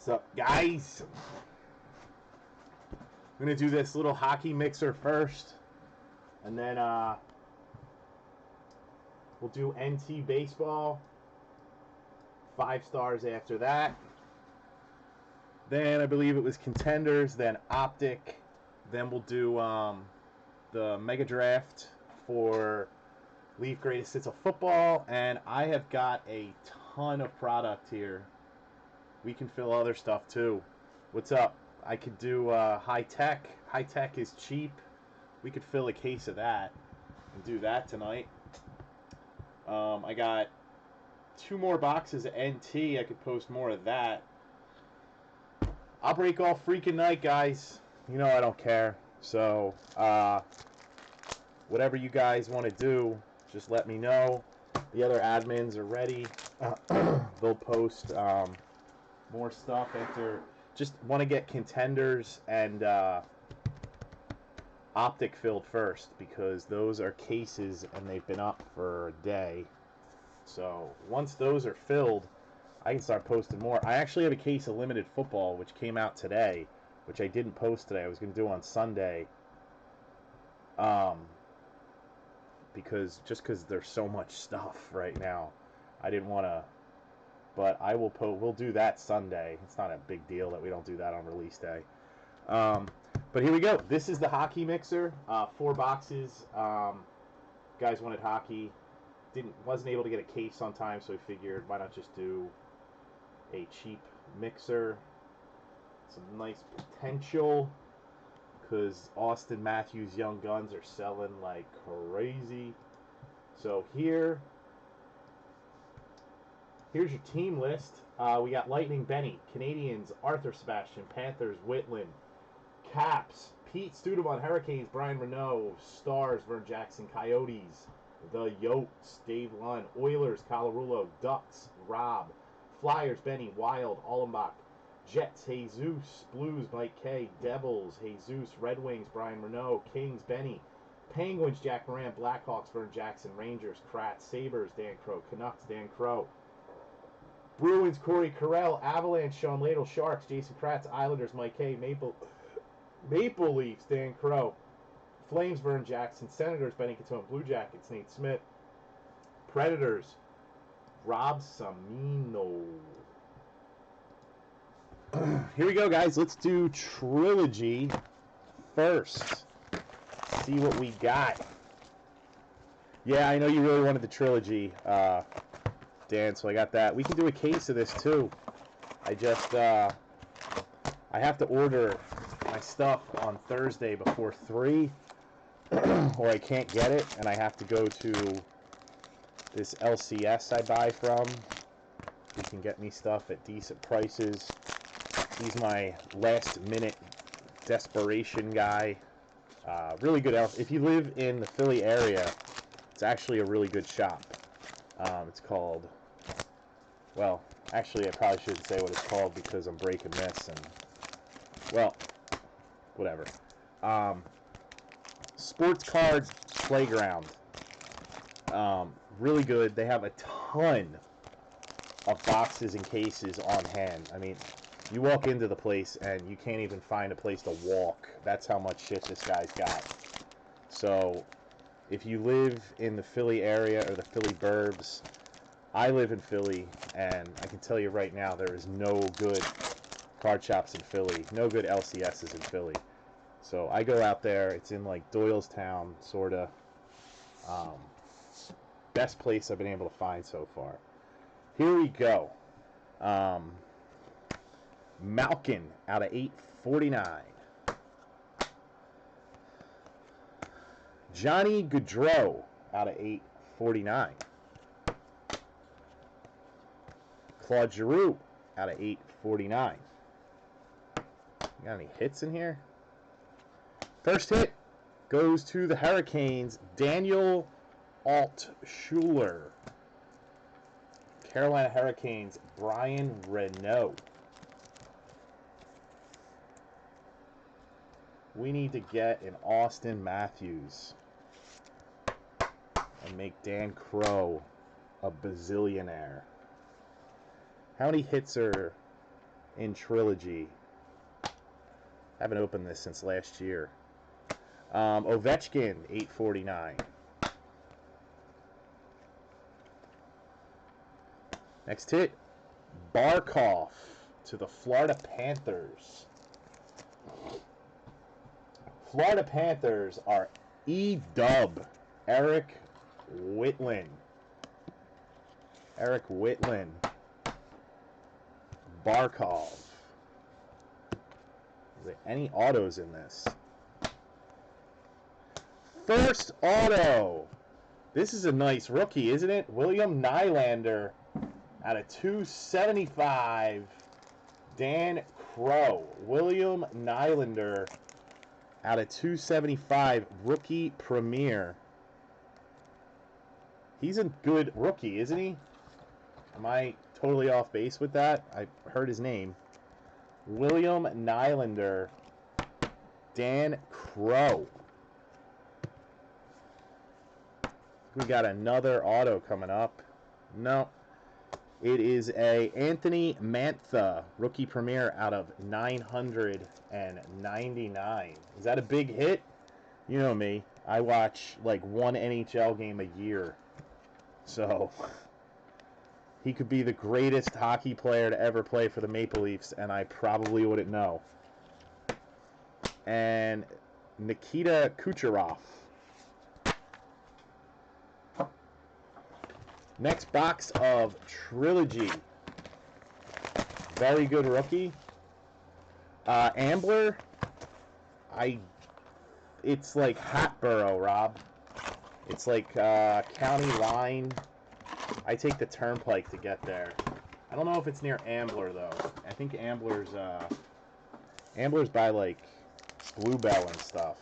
What's up, guys? I'm gonna do this little hockey mixer first, and then we'll do NT baseball. 5 stars after that. Then I believe it was contenders. Then Optic. Then we'll do the mega draft for Leaf Greatest Hits of Football, and I have got a ton of product here. We can fill other stuff too. What's up? I could do high tech. High tech is cheap. We could fill a case of that and do that tonight. I got 2 more boxes of NT. I could post more of that. I'll break all freaking night, guys. You know I don't care. So, whatever you guys want to do, just let me know. The other admins are ready. They'll post more stuff after. Just want to get contenders and Optic filled first, because those are cases and they've been up for a day. So once those are filled, I can start posting more. I actually have a case of Limited Football which came out today, which I didn't post today. I was going to do on Sunday, because there's so much stuff right now, I didn't want to. But I will we'll do that Sunday. It's not a big deal that we don't do that on release day. But here we go. This is the hockey mixer. 4 boxes. Guys wanted hockey. Wasn't able to get a case on time, so we figured why not just do a cheap mixer. Some nice potential, because Austin Matthews Young Guns are selling like crazy. So here's your team list. We got Lightning Benny, Canadians Arthur Sebastian, Panthers Whitland, Caps Pete Studevant, Hurricanes Brian Renault, Stars Vern Jackson, Coyotes the Yotes Dave Lunn, Oilers Colarulo, Ducks Rob, Flyers Benny, Wild Allenbach, Jets Jesus, Blues Mike K, Devils Jesus, Red Wings Brian Renault, Kings Benny, Penguins Jack Moran, Blackhawks Vern Jackson, Rangers Kratz, Sabres Dan Crow, Canucks Dan Crow, Bruins Corey Carell, Avalanche Sean Ladle, Sharks Jason Kratz, Islanders Mike K, Maple Leafs Dan Crow, Flames Vern Jackson, Senators Benny Catone, Blue Jackets Nate Smith, Predators Rob Samino. Here we go, guys. Let's do Trilogy first. See what we got. Yeah, I know you really wanted the Trilogy, Dan, so I got that. We can do a case of this too. I just I have to order my stuff on Thursday before 3, or I can't get it, and I have to go to this LCS I buy from. He can get me stuff at decent prices. He's my last minute desperation guy. Really good elf. If you live in the Philly area, it's actually a really good shop. It's called, well, actually I probably shouldn't say what it's called because I'm breaking this, and, well, whatever. Sports Cards Playground. Really good. They have a ton of boxes and cases on hand. I mean, you walk into the place and you can't even find a place to walk. That's how much shit this guy's got. So, if you live in the Philly area or the Philly burbs, I live in Philly, and I can tell you right now there is no good card shops in Philly. No good LCSs in Philly. So I go out there. It's in like Doylestown, sort of. Best place I've been able to find so far. Here we go. Malkin out of 849. Johnny Gaudreau out of 849. Claude Giroux out of 849. Got any hits in here? First hit goes to the Hurricanes, Daniel Altshuler. Carolina Hurricanes, Brian Renault. We need to get an Austin Matthews and make Dan Crow a bazillionaire. How many hits are in Trilogy. Haven't opened this since last year. Ovechkin, 849. Next hit, Barkov to the Florida Panthers. Florida Panthers are E-Dub, Eric Whitland. Eric Whitland. Barkov. Is there any autos in this? First auto. This is a nice rookie, isn't it? William Nylander out of 275. Dan Crow. William Nylander out of 275. Rookie Premier. He's a good rookie, isn't he? Am I totally off base with that? I heard his name. William Nylander. Dan Crow. We got another auto coming up. No. It is a Anthony Mantha, rookie premier out of 999. Is that a big hit? You know me. I watch like one NHL game a year. So he could be the greatest hockey player to ever play for the Maple Leafs, and I probably wouldn't know. And Nikita Kucherov. Next box of Trilogy. Very good rookie. Ambler. It's like Hatboro, Rob. It's like county line. I take the turnpike to get there. I don't know if it's near Ambler though. I think Ambler's by like Bluebell and stuff.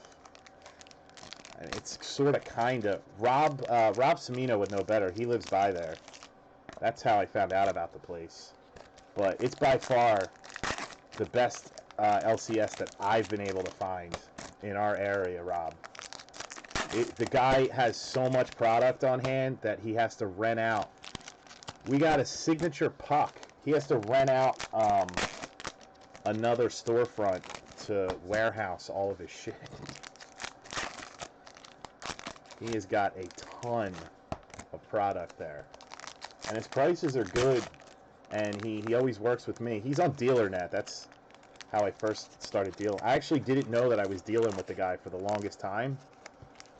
It's sort of kind of Rob Semino would know better. He lives by there. That's how I found out about the place. But it's by far the best LCS that I've been able to find in our area, Rob. The guy has so much product on hand that he has to rent out. We got a signature puck. He has to rent out another storefront to warehouse all of his shit. He has got a ton of product there. And his prices are good. And he always works with me. He's on DealerNet. That's how I first started dealing. I actually didn't know that I was dealing with the guy for the longest time.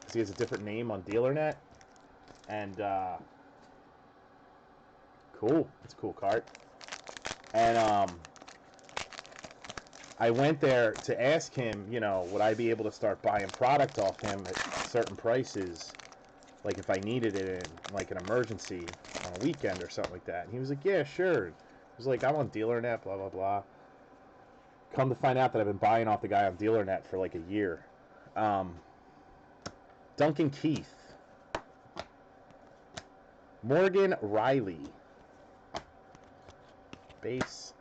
Because he has a different name on DealerNet. And, cool. It's a cool cart. And, I went there to ask him, you know, would I be able to start buying product off him at certain prices, like if I needed it in like an emergency on a weekend or something like that. And he was like, yeah, sure. He was like, I'm on DealerNet, blah, blah, blah. Come to find out that I've been buying off the guy on DealerNet for like a year. Duncan Keith. Morgan Riley. Base.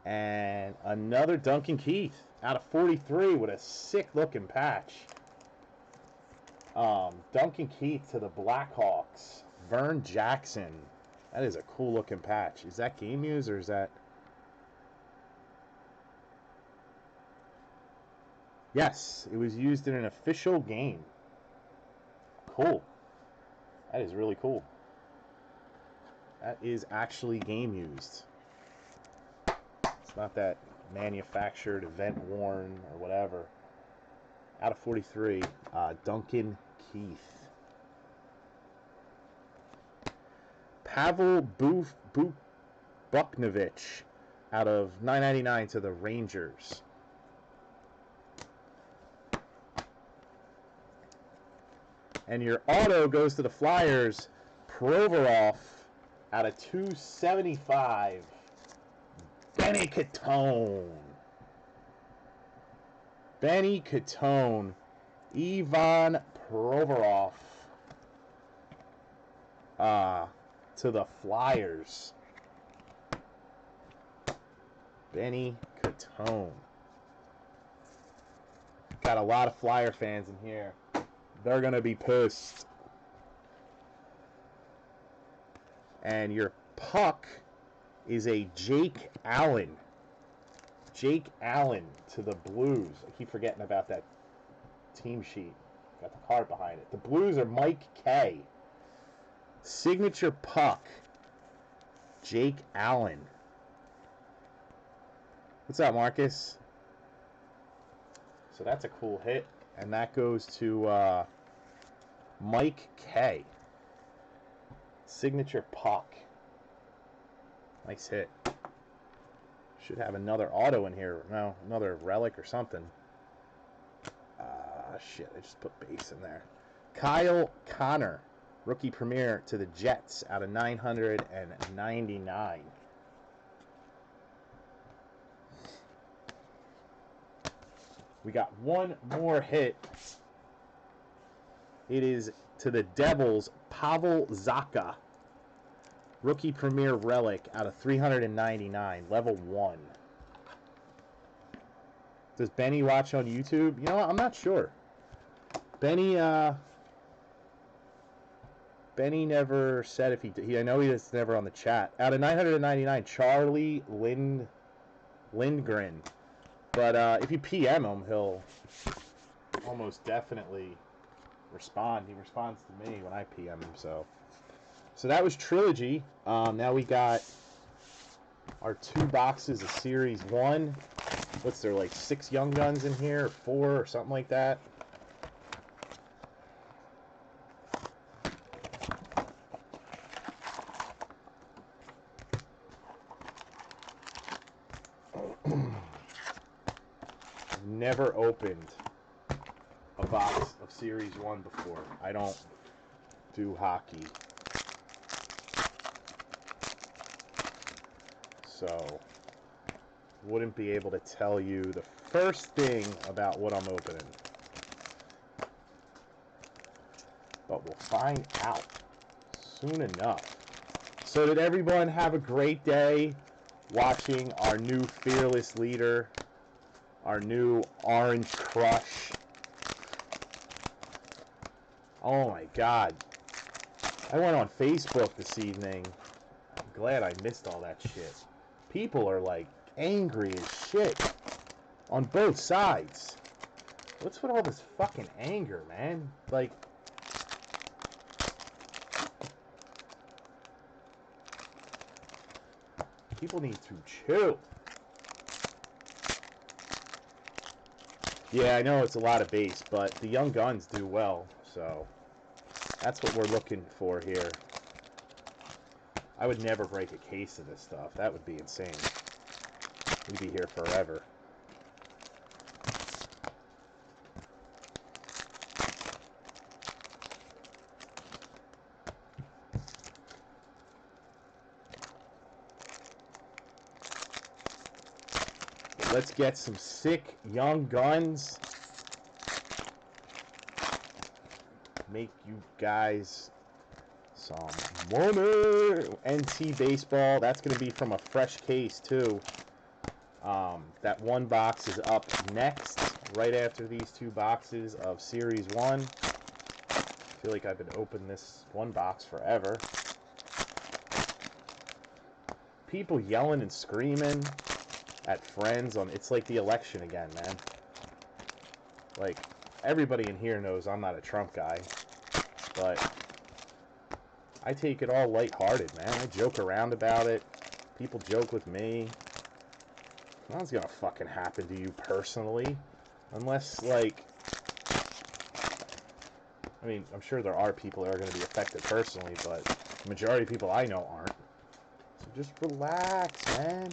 And another Duncan Keith out of 43 with a sick looking patch. Duncan Keith to the Blackhawks. Vern Jackson. That is a cool looking patch. Is that game used or is that... Yes, it was used in an official game. Cool. That is really cool. That is actually game used. It's not that manufactured, event worn, or whatever. Out of 43, Duncan Keith. Pavel Buchnevich out of 999 to the Rangers. And your auto goes to the Flyers. Provorov out of 275. Benny Catone. Benny Catone. Ivan Provorov. To the Flyers. Benny Catone. Got a lot of Flyer fans in here. They're going to be pissed. And your puck is a Jake Allen. Jake Allen to the Blues. I keep forgetting about that team sheet. Got the card behind it. The Blues are Mike K. Signature puck. Jake Allen. What's up, Marcus? So that's a cool hit. And that goes to Mike K. Signature puck. Nice hit. Should have another auto in here. No, another relic or something. Shit, I just put base in there. Kyle Connor. Rookie premier to the Jets out of 999. We got one more hit. It is to the Devils, Pavel Zacha. Rookie premier relic out of 399, level 1. Does Benny watch on YouTube? You know what? I'm not sure. Benny never said if he I know he is never on the chat. Out of 999, Charlie Lindgren. But if you PM him, he'll almost definitely respond. He responds to me when I PM him, so that was Trilogy. Now we got our 2 boxes of Series 1. What's there, like 6 Young Guns in here, or 4, or something like that? Never opened a box of Series 1 before. I don't do hockey. So, wouldn't be able to tell you the first thing about what I'm opening. But we'll find out soon enough. So did everyone have a great day watching our new Fearless Leader, our new Orange Crush? Oh my God. I went on Facebook this evening. I'm glad I missed all that shit. People are like angry as shit on both sides. What's with all this fucking anger, man? Like, people need to chill. Yeah, I know it's a lot of base, but the Young Guns do well, so that's what we're looking for here. I would never break a case of this stuff. That would be insane. We'd be here forever. Let's get some sick Young Guns. Make you guys some money. NT Baseball. That's going to be from a fresh case, too. That one box is up next, right after these 2 boxes of Series 1. I feel like I've been opening this one box forever. People yelling and screaming at friends on, it's like the election again, man. Like, everybody in here knows I'm not a Trump guy, but I take it all lighthearted, man. I joke around about it. People joke with me. Nothing's gonna fucking happen to you personally, unless, like, I mean, I'm sure there are people that are going to be affected personally, but the majority of people I know aren't. So just relax, man.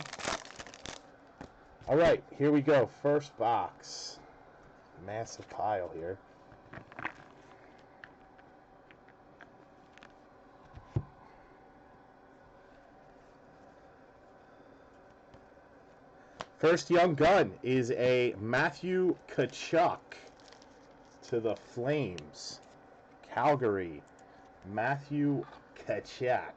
Alright, here we go. First box. Massive pile here. First Young Gun is a Matthew Tkachuk to the Flames. Calgary. Matthew Tkachuk.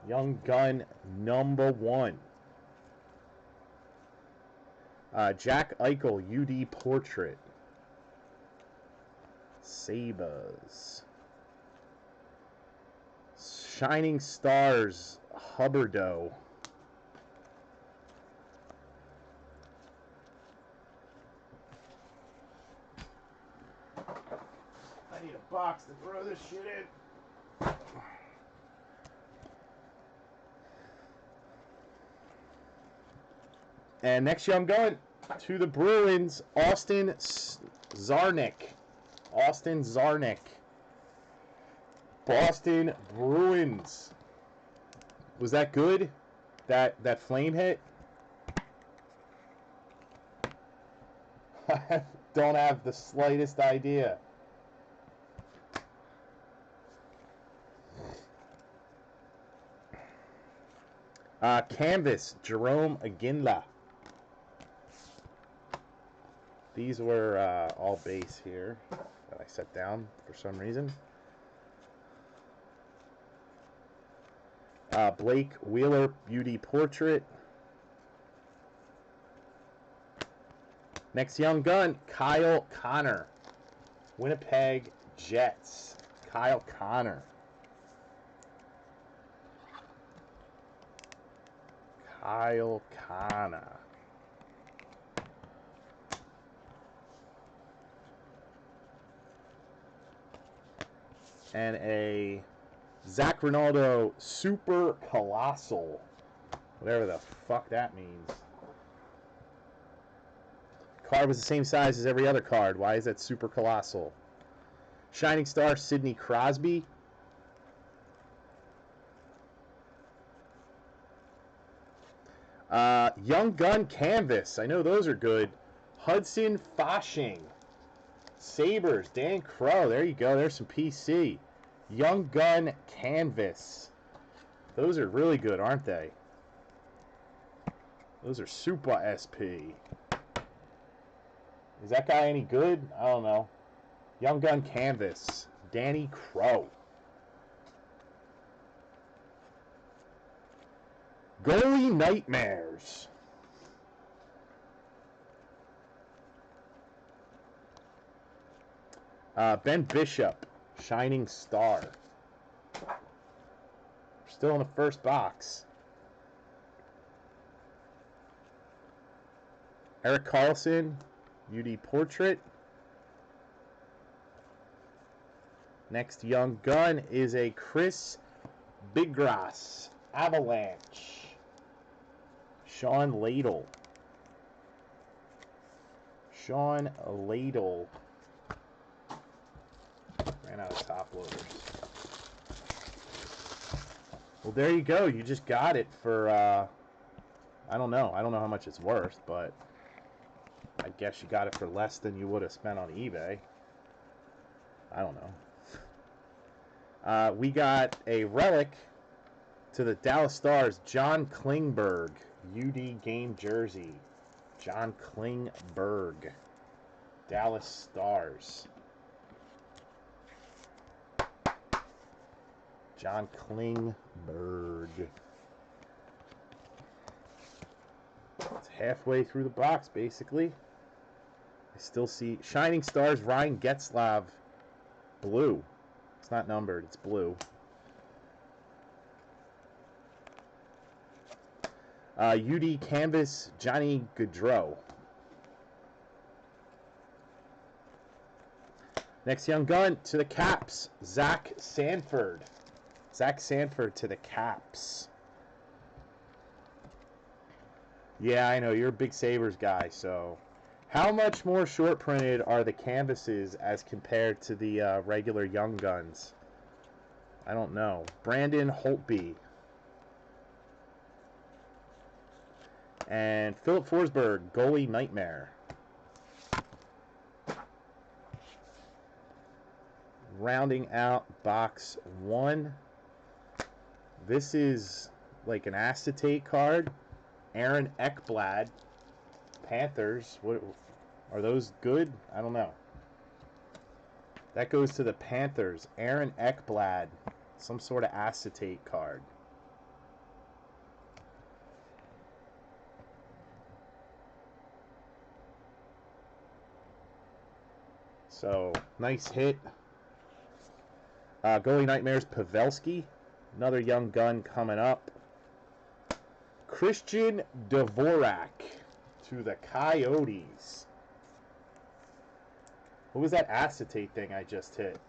Young Gun number 1. Jack Eichel, UD Portrait. Sabres. Shining Stars, Huberdeau. I need a box to throw this shit in. And next year I'm going to the Bruins, Austin Czarnik. Austin Czarnik. Boston Bruins. Was that good? That flame hit? I don't have the slightest idea. Canvas, Jerome Iginla. These were all base here that I set down for some reason. Blake Wheeler, Beauty Portrait. Next young gun, Kyle Connor. Winnipeg Jets. Kyle Connor. Kyle Connor. And a Zach Ronaldo Super Colossal. Whatever the fuck that means. Card was the same size as every other card. Why is that Super Colossal? Shining Star Sidney Crosby. Young Gun Canvas. I know those are good. Hudson Fasching. Sabres. Dan Crow. There you go. There's some PC. Young Gun Canvas. Those are really good, aren't they? Those are Super SP. Is that guy any good? I don't know. Young Gun Canvas. Danny Crow. Goalie Nightmares. Ben Bishop. Shining Star. Still in the first box. Eric Carlson. UD Portrait. Next young gun is a Chris Biggrass. Avalanche. Sean Ladle. Sean Ladle. Ran out of top loaders. Well, there you go. You just got it for, I don't know. I don't know how much it's worth, but I guess you got it for less than you would have spent on eBay. I don't know. We got a relic to the Dallas Stars, John Klingberg, UD game jersey. John Klingberg, Dallas Stars. John Klingberg. It's halfway through the box, basically. I still see Shining Stars, Ryan Getzlav, blue. It's not numbered, it's blue. UD Canvas, Johnny Gaudreau. Next young gun to the Caps, Zach Sanford. Zach Sanford to the Caps. Yeah, I know, you're a big Sabres guy, so... How much more short printed are the canvases as compared to the regular young guns? I don't know. Brandon Holtby. And Philip Forsberg, Goalie Nightmare. Rounding out box one. This is like an acetate card. Aaron Ekblad. Panthers. What are those good? I don't know. That goes to the Panthers. Aaron Ekblad. Some sort of acetate card. So, nice hit. Goalie Nightmares, Pavelski. Another young gun coming up. Christian Dvorak to the Coyotes. What was that acetate thing I just hit?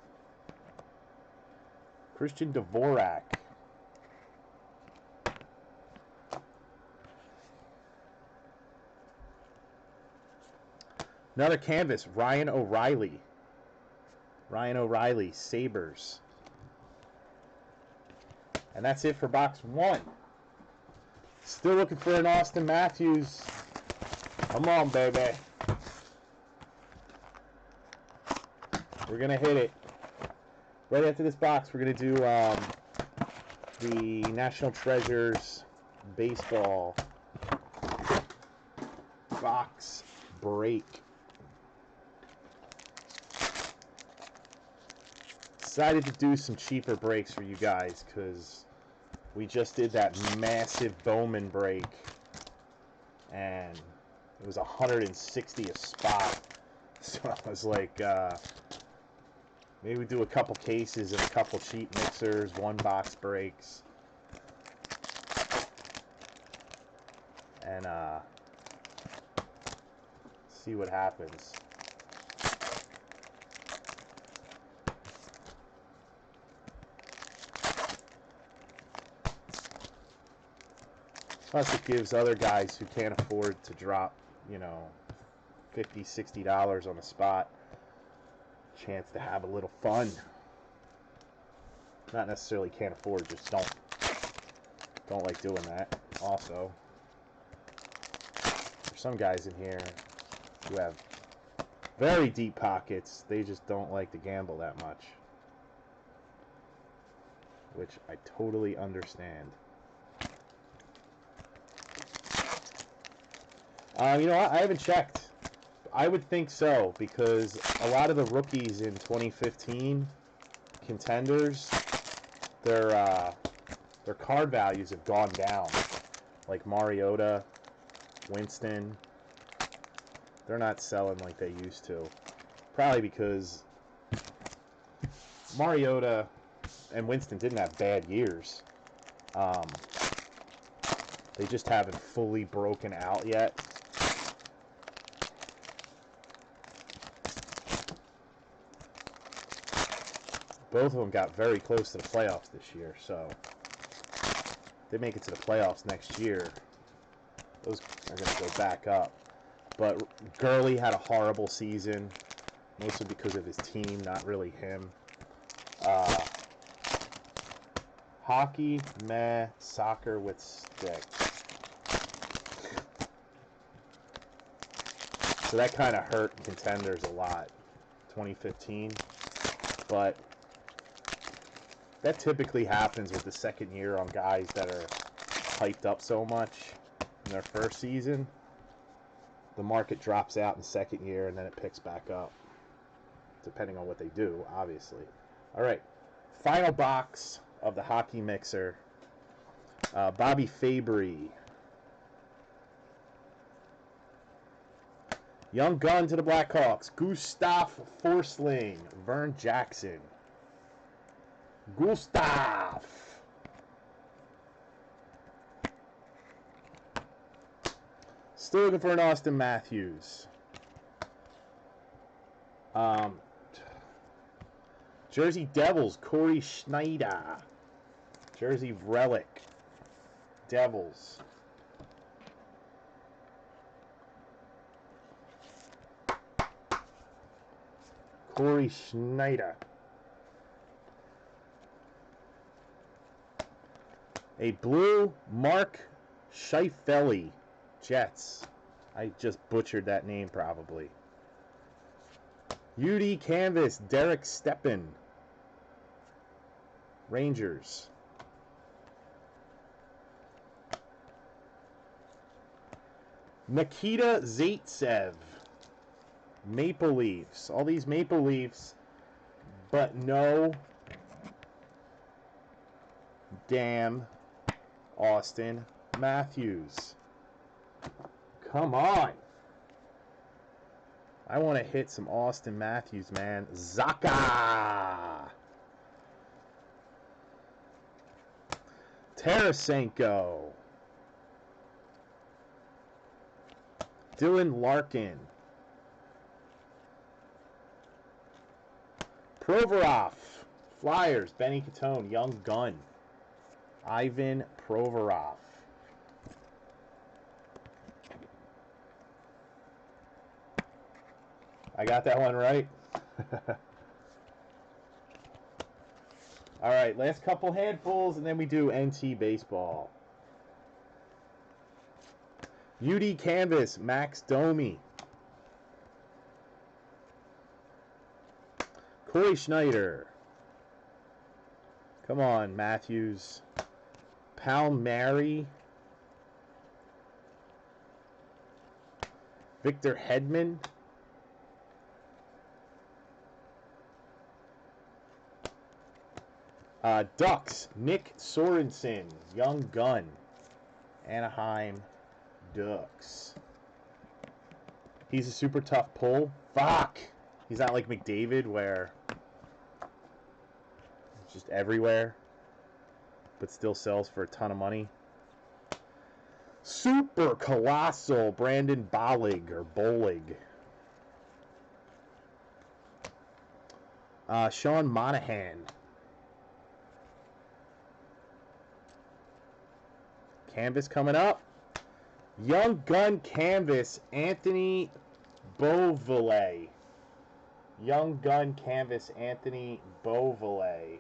Christian Dvorak. Another canvas, Ryan O'Reilly. Ryan O'Reilly, Sabres. And that's it for box 1. Still looking for an Austin Matthews. Come on, baby. We're going to hit it. Right after this box, we're going to do the National Treasures baseball box break. Decided to do some cheaper breaks for you guys because we just did that massive Bowman break and it was 160 a spot. So I was like, maybe we do a couple cases and a couple cheap mixers, 1 box breaks, and see what happens. Plus, it gives other guys who can't afford to drop, you know, $50, $60 on the spot a chance to have a little fun. Not necessarily can't afford, just don't like doing that. Also, there's some guys in here who have very deep pockets. They just don't like to gamble that much, which I totally understand. You know what? I haven't checked. I would think so, because a lot of the rookies in 2015 contenders, their card values have gone down. Like Mariota, Winston, they're not selling like they used to. Probably because Mariota and Winston didn't have bad years. They just haven't fully broken out yet. Both of them got very close to the playoffs this year, so if they make it to the playoffs next year, those are going to go back up. But Gurley had a horrible season, mostly because of his team, not really him. Hockey, meh. Soccer with stick. So that kind of hurt contenders a lot, 2015. But that typically happens with the second year on guys that are hyped up so much in their first season. The market drops out in the second year and then it picks back up, depending on what they do, obviously. All right, final box of the hockey mixer. Bobby Fabry. Young gun to the Blackhawks. Gustav Forsling. Vern Jackson. Gustav. Still looking for an Austin Matthews. Jersey Devils. Corey Schneider. Jersey Relic. Devils. Corey Schneider. A blue Mark Scheifele, Jets. I just butchered that name probably. UD Canvas, Derek Stepan, Rangers. Nikita Zaitsev, Maple Leafs. All these Maple Leafs, but no damn Austin Matthews. Come on. I want to hit some Austin Matthews, man. Zaka. Tarasenko. Dylan Larkin. Provorov. Flyers. Benny Catone. Young Gun. Ivan Provorov. I got that one right. All right, last couple handfuls, and then we do NT Baseball. UD Canvas, Max Domi. Corey Schneider. Come on, Matthews. Palmieri. Victor Hedman. Ducks, Nick Sorensen, Young Gun, Anaheim Ducks. He's a super tough pull. Fuck! He's not like McDavid where it's just everywhere, but still sells for a ton of money. Super Colossal, Brandon Bollig, or Bolig. Sean Monahan. Canvas coming up. Young Gun Canvas, Anthony Beauvillier. Young Gun Canvas, Anthony Beauvillier.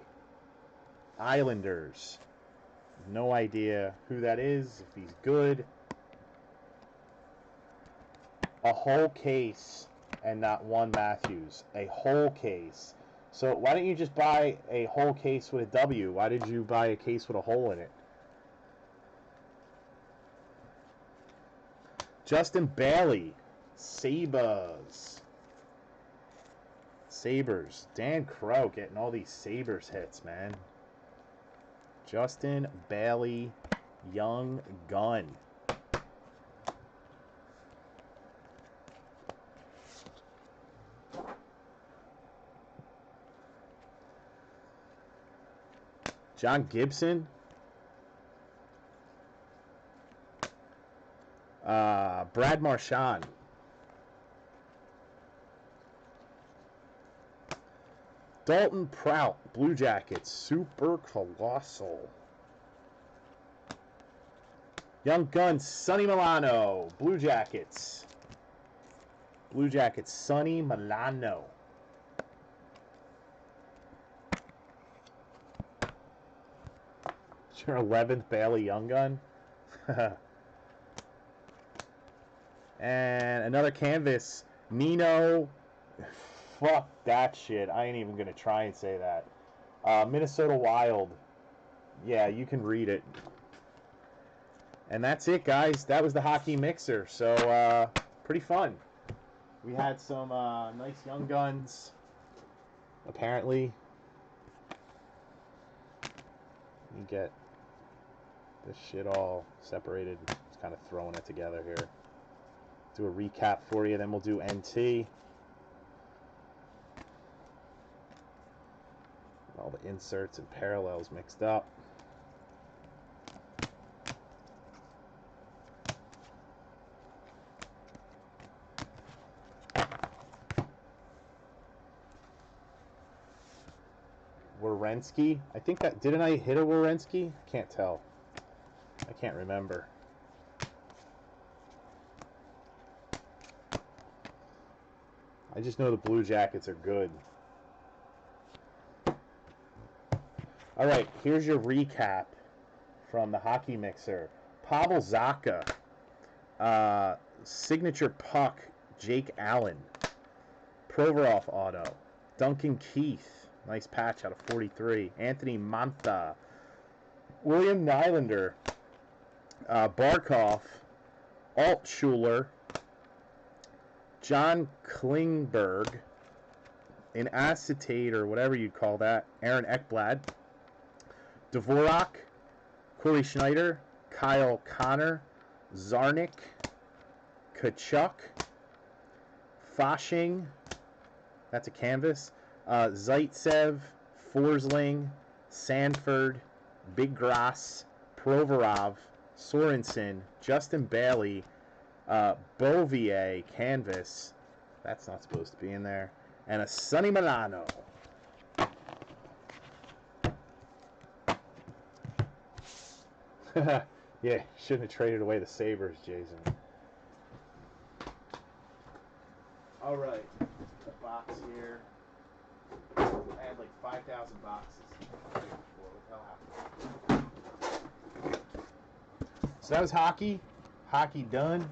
Islanders. No idea who that is, if he's good. A whole case and not one Matthews. A whole case. So why didn't you just buy a whole case with a W? Why did you buy a case with a hole in it? Justin Bailey, Sabres. Sabres. Dan Crow getting all these Sabres hits, man. Justin Bailey, Young Gun. John Gibson. Brad Marchand. Dalton Prout, Blue Jackets, Super Colossal. Young Gun, Sonny Milano, Blue Jackets. Blue Jackets, Sonny Milano. It's your 11th Bailey Young Gun. And another canvas, Nino. Fuck that shit. I ain't even going to try and say that. Minnesota Wild. Yeah, you can read it. And that's it, guys. That was the hockey mixer. So, pretty fun. We had some nice Young Guns, apparently. You get this shit all separated. Just kind of throwing it together here. Do a recap for you, then we'll do NT. All the inserts and parallels mixed up. Werenski. I think that, didn't I hit a Werenski? Can't tell. I can't remember. I just know the Blue Jackets are good. All right, here's your recap from the hockey mixer. Pavel Zacha, signature puck, Jake Allen, Provorov auto, Duncan Keith, nice patch out of 43, Anthony Mantha, William Nylander, Barkov, Altschuler, John Klingberg, an acetate or whatever you'd call that, Aaron Ekblad, Dvorak, Corey Schneider, Kyle Connor, Zarnik, Kachuk, Fasching, that's a canvas, Zaitsev, Forsling, Sanford, Big Grass, Provorov, Sorensen, Justin Bailey, Bovier, Canvas. That's not supposed to be in there. And a Sonny Milano. Yeah, shouldn't have traded away the Sabres, Jason. All right, the box here. I had like 5,000 boxes. So that was hockey. Hockey done.